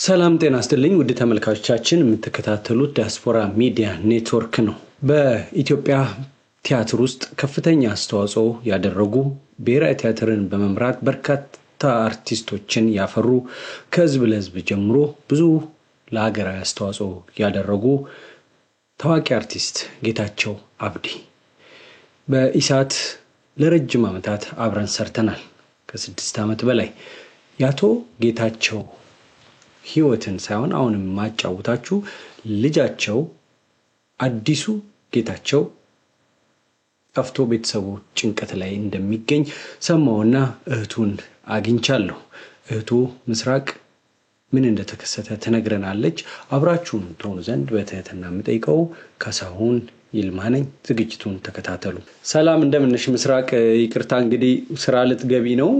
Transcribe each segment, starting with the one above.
ሰላም ጤና ይስጥልኝ ውድ ተመልካቾቻችን የምትከታተሉት ዲያስፖራ ሚዲያ ኔትወርክ ነው። በኢትዮጵያ ቲያትር ውስጥ ከፍተኛ አስተዋጽኦ ያደረጉ ብሔራዊ ቲያትርን በመምራት በርካታ አርቲስቶችን ያፈሩ ከህዝብ ለህዝብ ጀምሮ ብዙ ለሀገራዊ አስተዋጽኦ ያደረጉ ታዋቂ አርቲስት ጌታቸው አብዲ በኢሳት ለረጅም ዓመታት አብረን ሰርተናል። ከ6 ዓመት በላይ ያቶ ጌታቸው ህይወትን ሳይሆን አሁንም ማጫውታችሁ ልጃቸው አዲሱ ጌታቸው ጠፍቶ ቤተሰቡ ጭንቀት ላይ እንደሚገኝ ሰማውና እህቱን አግኝቻለሁ። እህቱ ምስራቅ ምን እንደተከሰተ ተነግረናለች። አብራችሁን ትሆኑ ዘንድ በትህትና የምጠይቀው ካሳሁን ይልማ ነኝ። ዝግጅቱን ተከታተሉ። ሰላም እንደምንሽ ምስራቅ። ይቅርታ እንግዲህ ስራ ልትገቢ ነው።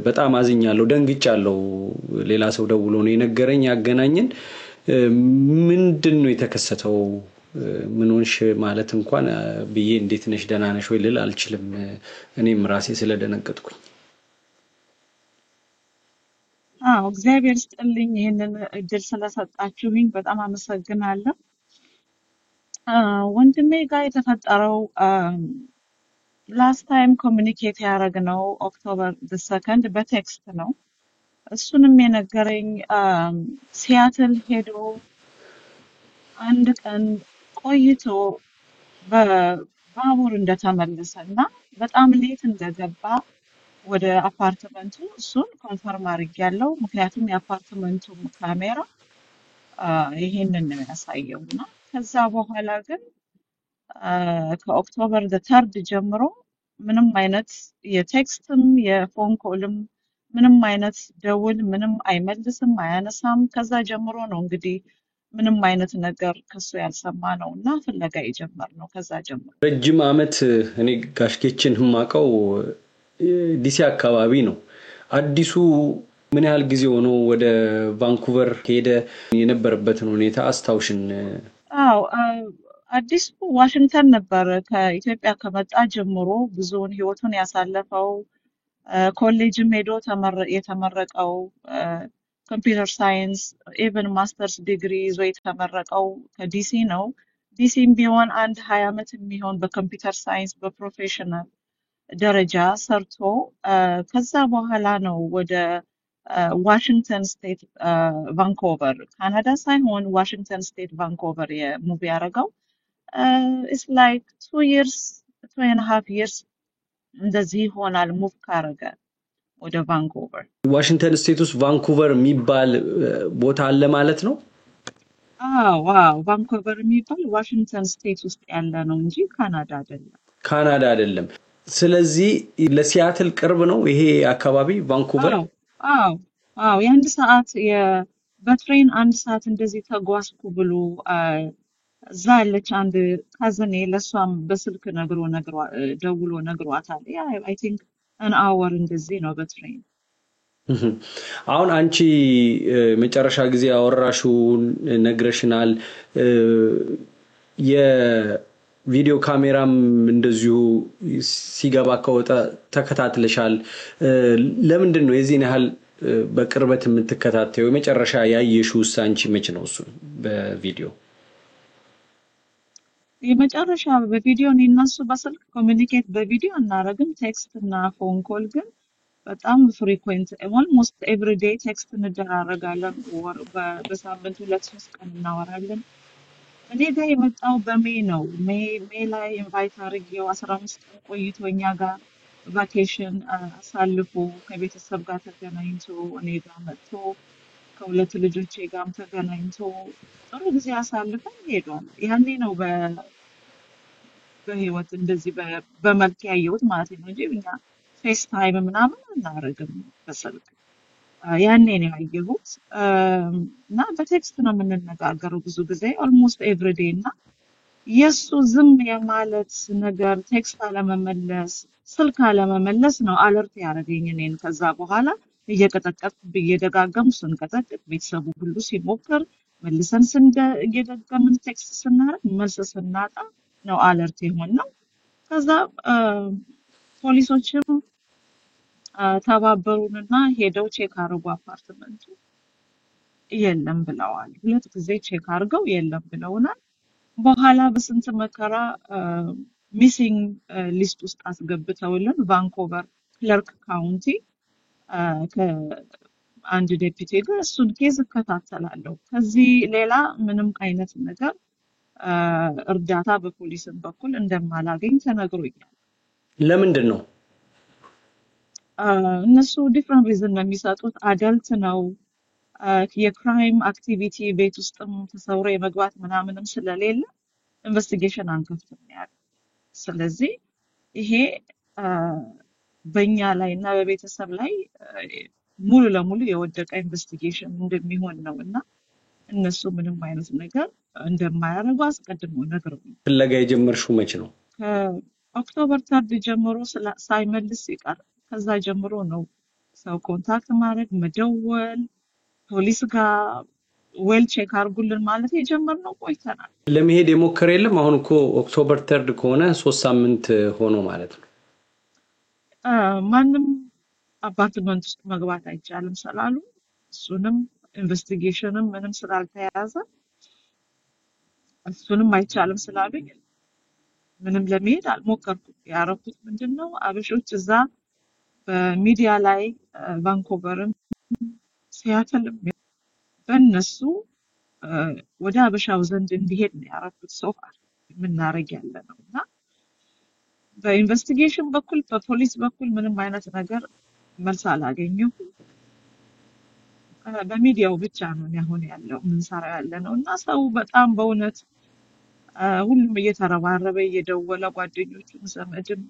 በጣም አዝኛለሁ፣ ደንግጫለሁ። ሌላ ሰው ደውሎ ነው የነገረኝ ያገናኘን። ምንድነው የተከሰተው? ምን ሆንሽ ማለት እንኳን ብዬ እንዴት ነሽ ደህና ነሽ ወይ ልል አልችልም። እኔም ራሴ ስለደነገጥኩኝ። እግዚአብሔር ይስጥልኝ ይሄንን እድል ስለሰጣችሁኝ በጣም አመሰግናለሁ። ወንድሜ ጋር የተፈጠረው ላስት ታይም ኮሚኒኬት ያደረግነው ኦክቶበር 2 በቴክስት ነው። እሱንም የነገረኝ ሲያትል ሄዶ አንድ ቀን ቆይቶ በባቡር እንደተመለሰና በጣም ሌት እንደገባ ወደ አፓርትመንቱ እሱን ኮንፈርም አድርጌያለሁ። ምክንያቱም የአፓርትመንቱ ካሜራ ይሄንን ነው ያሳየውና ከዛ በኋላ ግን ከኦክቶበር 3 ጀምሮ ምንም አይነት የቴክስትም የፎን ኮልም ምንም አይነት ደውል ምንም አይመልስም አያነሳም። ከዛ ጀምሮ ነው እንግዲህ ምንም አይነት ነገር ከሱ ያልሰማ ነውና ፍለጋ የጀመርነው ከዛ ጀምሮ። ረጅም ዓመት እኔ ጋሽጌችን ማቀው ዲሲ አካባቢ ነው። አዲሱ ምን ያህል ጊዜ ሆኖ ወደ ቫንኩቨር ሄደ? የነበረበትን ሁኔታ አስታውሽን። አዲሱ ዋሽንግተን ነበር። ከኢትዮጵያ ከመጣ ጀምሮ ብዙውን ህይወቱን ያሳለፈው ኮሌጅም ሄዶ የተመረቀው ኮምፒውተር ሳይንስ ኢቭን ማስተርስ ዲግሪ ይዞ የተመረቀው ከዲሲ ነው። ዲሲም ቢሆን 20 ዓመት የሚሆን በኮምፒውተር ሳይንስ በፕሮፌሽናል ደረጃ ሰርቶ ከዛ በኋላ ነው ወደ ዋሽንግተን ስቴት ቫንኮቨር ካናዳ ሳይሆን ዋሽንግተን ስቴት ቫንኮቨር የሙቪ ያደረገው። it's like 2 years 2.5 years እንደዚህ ይሆናል ሙቭ ካረገ ወደ ቫንኮቨር። ዋሽንግተን ስቴት ውስጥ ቫንኩቨር የሚባል ቦታ አለ ማለት ነው? ቫንኮቨር የሚባል ዋሽንግተን ስቴት ውስጥ ያለ ነው እንጂ ካናዳ አይደለም። ካናዳ አይደለም። ስለዚህ ለሲያትል ቅርብ ነው ይሄ አካባቢ ቫንኩቨር? የአንድ ሰዓት በትሬን 1 ሰዓት እንደዚህ ተጓዝኩ ብሎ እዛ ያለች አንድ ካዝኔ ለሷም በስልክ ደውሎ ነግሯታል። አይ ቲንክ an hour እንደዚህ ነው በትሬን። አሁን አንቺ መጨረሻ ጊዜ አወራሽው ነግረሽናል። የቪዲዮ ካሜራም እንደዚሁ ሲገባ ከወጣ ተከታትለሻል። ለምንድን ነው የዚህን ያህል በቅርበት የምትከታተዩ? መጨረሻ ያየሽው አንቺ መቼ ነው እሱ በቪዲዮ? የመጨረሻ በቪዲዮ ነው እነሱ በስልክ ኮሚኒኬት በቪዲዮ እናረግም። ቴክስት እና ፎን ኮል ግን በጣም ፍሪኩዌንት almost every day ቴክስት እንደራረጋለን። በሳምንት 2-3 ቀን እናወራለን። እኔ ጋር የመጣው በሜይ ነው። ሜይ ላይ ኢንቫይት አድርጌው 15 ቀን ቆይቶ እኛ ጋር ቫኬሽን አሳልፎ ከቤተሰብ ጋር ተገናኝቶ እኔ ጋር መጥቶ ከሁለት ልጆቼ ጋርም ተገናኝቶ ጥሩ ጊዜ አሳልፈን ሄዷል። ያኔ ነው በህይወት እንደዚህ በመልክ ያየሁት ማለት ነው እንጂ እኛ ፌስ ታይም ምናምን እናደርግም በስልክ። ያኔ ነው ያየሁት እና በቴክስት ነው የምንነጋገረው ብዙ ጊዜ almost every day እና የሱ ዝም የማለት ነገር ቴክስት አለመመለስ ስልክ አለመመለስ ነው አለርት ያደረገኝ እኔን። ከዛ በኋላ እየቀጠቀጥኩ እየደጋገምኩ ስንቀጠቅጥ ቤተሰቡ ሁሉ ሲሞክር መልሰን እየደጋገምን ቴክስት ስናደርግ መልስ ስናጣ ነው አለርት የሆነው። ከዛ ፖሊሶችም ተባበሩንና ሄደው ቼክ አረጉ አፓርትመንቱ። የለም ብለዋል። ሁለት ጊዜ ቼክ አድርገው የለም ብለውናል። በኋላ በስንት መከራ ሚሲንግ ሊስት ውስጥ አስገብተውልን ቫንኮቨር ክለርክ ካውንቲ ከአንድ ዴፒቲ ጋር እሱን ኬዝ እከታተላለሁ። ከዚህ ሌላ ምንም አይነት ነገር እርዳታ በፖሊስም በኩል እንደማላገኝ ተነግሮኛል። ለምንድን ነው እነሱ ዲፍረንት ሪዝን ነው የሚሰጡት። አደልት ነው የክራይም አክቲቪቲ ቤት ውስጥም ተሰውሮ የመግባት ምናምንም ስለሌለ ኢንቨስቲጌሽን አንከፍትም ያለ። ስለዚህ ይሄ በእኛ ላይ እና በቤተሰብ ላይ ሙሉ ለሙሉ የወደቀ ኢንቨስቲጌሽን እንደሚሆን ነው እና እነሱ ምንም አይነት ነገር እንደማያደርጉ አስቀድመው ነግረውኛል። ፍለጋ የጀመርሽው መች ነው? ከኦክቶበር 3 ጀምሮ ሳይመልስ ይቀር ከዛ ጀምሮ ነው ሰው ኮንታክት ማድረግ መደወል ፖሊስ ጋር ዌል ቼክ አድርጉልን ማለት የጀመርነው ቆይተናል። ለመሄድ የሞከረ የለም? አሁን እኮ ኦክቶበር 3 ከሆነ 3 ሳምንት ሆኖ ማለት ነው። ማንም አፓርትመንት ውስጥ መግባት አይቻልም ስላሉ እሱንም ኢንቨስቲጌሽንም ምንም ስላልተያዘ እሱንም አይቻልም ስላሉኝ ምንም ለመሄድ አልሞከርኩም። ያረኩት ምንድነው አበሾች እዛ በሚዲያ ላይ ቫንኮቨርም ሲያተልም በእነሱ ወደ አበሻው ዘንድ እንዲሄድ ነው ያረኩት። ሶፋር የምናረግ ያለ ነው እና በኢንቨስቲጌሽን በኩል በፖሊስ በኩል ምንም አይነት ነገር መልስ አላገኘሁም። በሚዲያው ብቻ ነው አሁን ያለው ምንሰራ ያለ ነው እና ሰው በጣም በእውነት ሁሉም እየተረባረበ እየደወለ ጓደኞቹም ዘመድም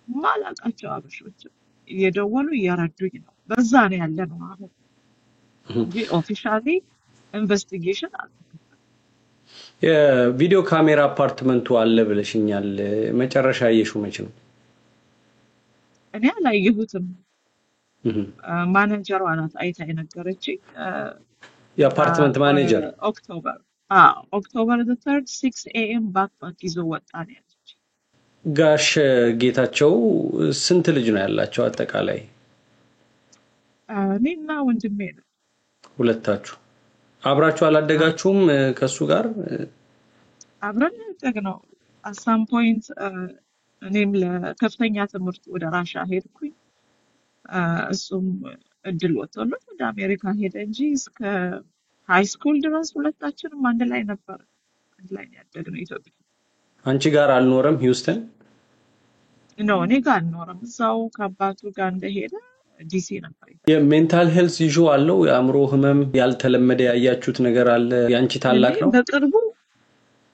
ማላቃቸው አበሾች እየደወሉ እየረዱኝ ነው። በዛ ነው ያለ ነው አሁን እንጂ ኦፊሻሊ ኢንቨስቲጌሽን አለ። የቪዲዮ ካሜራ አፓርትመንቱ አለ ብለሽኛል። መጨረሻ አየሽው መች ነው? እኔ አላየሁትም። ማኔጀሯ ናት አይታ የነገረችኝ። የአፓርትመንት ማኔጀር ኦክቶበር 3 6 AM ባክ ይዞ ወጣ ነው ያለች። ጋሽ ጌታቸው ስንት ልጅ ነው ያላቸው አጠቃላይ? እኔና ወንድሜ ነው። ሁለታችሁ አብራችሁ አላደጋችሁም ከሱ ጋር? አብረን ያደግነው at some point እኔም ለከፍተኛ ትምህርት ወደ ራሻ ሄድኩኝ። እሱም እድል ወጥቶለት ወደ አሜሪካ ሄደ እንጂ እስከ ሃይ ስኩል ድረስ ሁለታችንም አንድ ላይ ነበር። አንድ ላይ ያደግነው ኢትዮጵያ። አንቺ ጋር አልኖረም ሂውስተን? ነው እኔ ጋር አልኖረም። እዛው ከአባቱ ጋር እንደሄደ ዲሲ ነበር። የሜንታል ሄልዝ ኢሹ አለው? የአእምሮ ህመም ያልተለመደ ያያችሁት ነገር አለ? ያንቺ ታላቅ ነው? በቅርቡ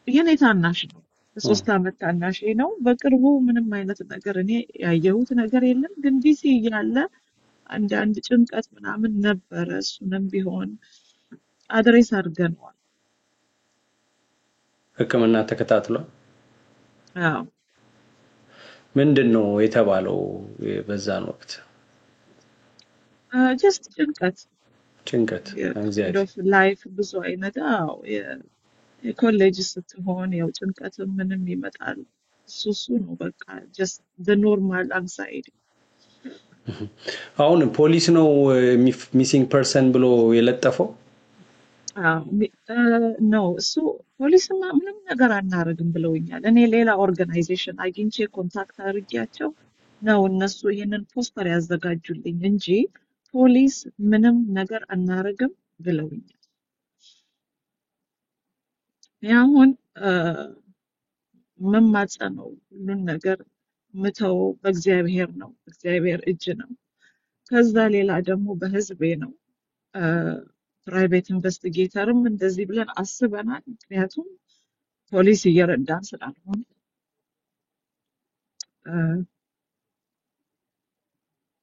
የኔ ታናሽ ነው። 3 አመት ታናሽ ነው። በቅርቡ ምንም አይነት ነገር እኔ ያየሁት ነገር የለም። ግን ዲሲ ያለ አንድ ጭንቀት ምናምን ነበረ። እሱንም ቢሆን አድሬስ አድርገነዋል። ህክምና ተከታትሏል? አዎ። ምንድነው የተባለው በዛን ወቅት? ጀስት ጭንቀት እግዚአብሔር ላይፍ ብዙ አይነት የኮሌጅ ስትሆን ያው ጭንቀት ምንም ይመጣል። እሱ ነው በቃ ጀስት the normal anxiety። አሁን ፖሊስ ነው ሚሲንግ ፐርሰን ብሎ የለጠፈው? ነው እሱ ፖሊስማ ምንም ነገር አናረግም ብለውኛል። እኔ ሌላ ኦርጋናይዜሽን አግኝቼ ኮንታክት አድርጌያቸው ነው እነሱ ይሄንን ፖስተር ያዘጋጁልኝ እንጂ ፖሊስ ምንም ነገር አናረግም ብለውኛል። ያሁን መማጸነው ሁሉን ነገር ምተው በእግዚአብሔር ነው። እግዚአብሔር እጅ ነው። ከዛ ሌላ ደግሞ በህዝቤ ነው። ፕራይቬት ኢንቨስቲጌተርም እንደዚህ ብለን አስበናል። ምክንያቱም ፖሊስ እየረዳን ስላልሆነ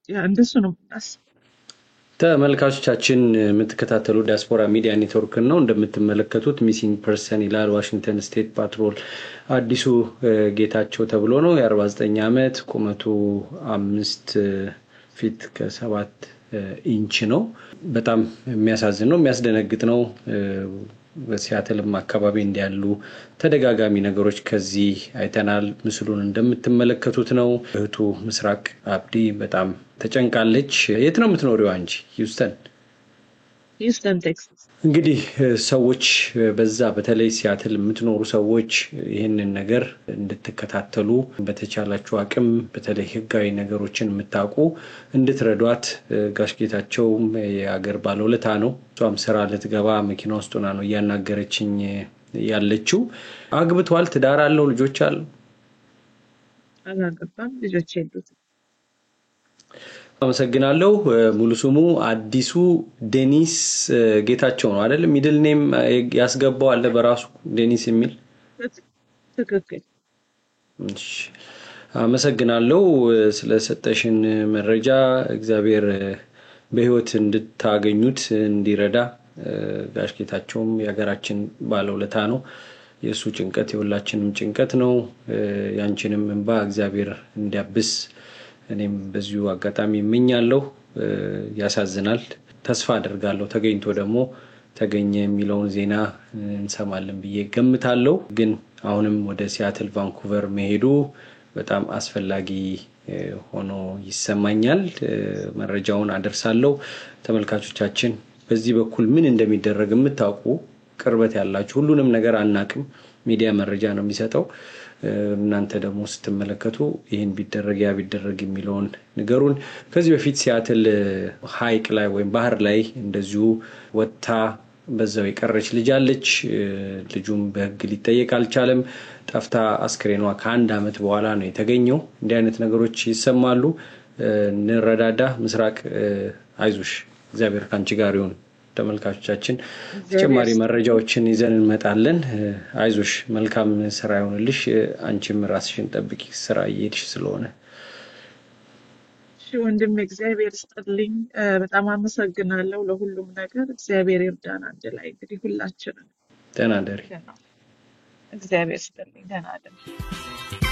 እንደሱ ነው። ተመልካቾቻችን የምትከታተሉ ዲያስፖራ ሚዲያ ኔትወርክ ነው። እንደምትመለከቱት ሚሲንግ ፐርሰን ይላል ዋሽንግተን ስቴት ፓትሮል አዲሱ ጌታቸው ተብሎ ነው። የ49 ዓመት ቁመቱ 5 ፊት ከ7 ኢንች ነው። በጣም የሚያሳዝን ነው፣ የሚያስደነግጥ ነው። በሲያትልም አካባቢ እንዲያሉ ተደጋጋሚ ነገሮች ከዚህ አይተናል። ምስሉን እንደምትመለከቱት ነው። እህቱ ምስራቅ አብዲ በጣም ተጨንቃለች። የት ነው የምትኖሪው አንቺ? ሂውስተን ቴክሳስ። እንግዲህ ሰዎች በዛ በተለይ ሲያትል የምትኖሩ ሰዎች ይህንን ነገር እንድትከታተሉ በተቻላችሁ አቅም በተለይ ህጋዊ ነገሮችን የምታውቁ እንድትረዷት። ጋሽ ጌታቸውም የአገር ባለውለታ ነው። እሷም ስራ ልትገባ መኪና ውስጥ ሆና ነው እያናገረችኝ ያለችው። አግብቷል፣ ትዳር አለው፣ ልጆች አሉ? አላገባም፣ ልጆች የሉትም። አመሰግናለሁ። ሙሉ ስሙ አዲሱ ዴኒስ ጌታቸው ነው አይደል? ሚድል ኔም ያስገባው አለ በራሱ ዴኒስ የሚል። ትክክል። እሺ፣ አመሰግናለሁ ስለሰጠሽን መረጃ። እግዚአብሔር በህይወት እንድታገኙት እንዲረዳ። ጋሽ ጌታቸውም የሀገራችን ባለውለታ ነው። የእሱ ጭንቀት የሁላችንም ጭንቀት ነው። ያንቺንም እንባ እግዚአብሔር እንዲያብስ እኔም በዚሁ አጋጣሚ እመኛለሁ። ያሳዝናል። ተስፋ አደርጋለሁ ተገኝቶ ደግሞ ተገኘ የሚለውን ዜና እንሰማለን ብዬ ገምታለሁ። ግን አሁንም ወደ ሲያትል ቫንኩቨር መሄዱ በጣም አስፈላጊ ሆኖ ይሰማኛል። መረጃውን አደርሳለሁ። ተመልካቾቻችን በዚህ በኩል ምን እንደሚደረግ የምታውቁ ቅርበት ያላችሁ፣ ሁሉንም ነገር አናቅም፣ ሚዲያ መረጃ ነው የሚሰጠው። እናንተ ደግሞ ስትመለከቱ ይህን ቢደረግ ያ ቢደረግ የሚለውን ንገሩን። ከዚህ በፊት ሲያትል ሐይቅ ላይ ወይም ባህር ላይ እንደዚሁ ወጥታ በዛው የቀረች ልጅ አለች። ልጁም በህግ ሊጠየቅ አልቻለም። ጠፍታ አስክሬኗ ከ1 ዓመት በኋላ ነው የተገኘው። እንዲህ አይነት ነገሮች ይሰማሉ። እንረዳዳ። ምስራቅ አይዞሽ፣ እግዚአብሔር ካንቺ ጋር ይሁን። ተመልካቾቻችን ተጨማሪ መረጃዎችን ይዘን እንመጣለን። አይዞሽ፣ መልካም ስራ ይሁንልሽ። አንቺም ራስሽን ጠብቂ፣ ስራ እየሄድሽ ስለሆነ። እሺ ወንድም፣ እግዚአብሔር ይስጥልኝ። በጣም አመሰግናለሁ ለሁሉም ነገር። እግዚአብሔር ይርዳን አንድ ላይ እንግዲህ ሁላችንም። ደህና ደሪ። እግዚአብሔር ይስጥልኝ። ደህና ደሪ።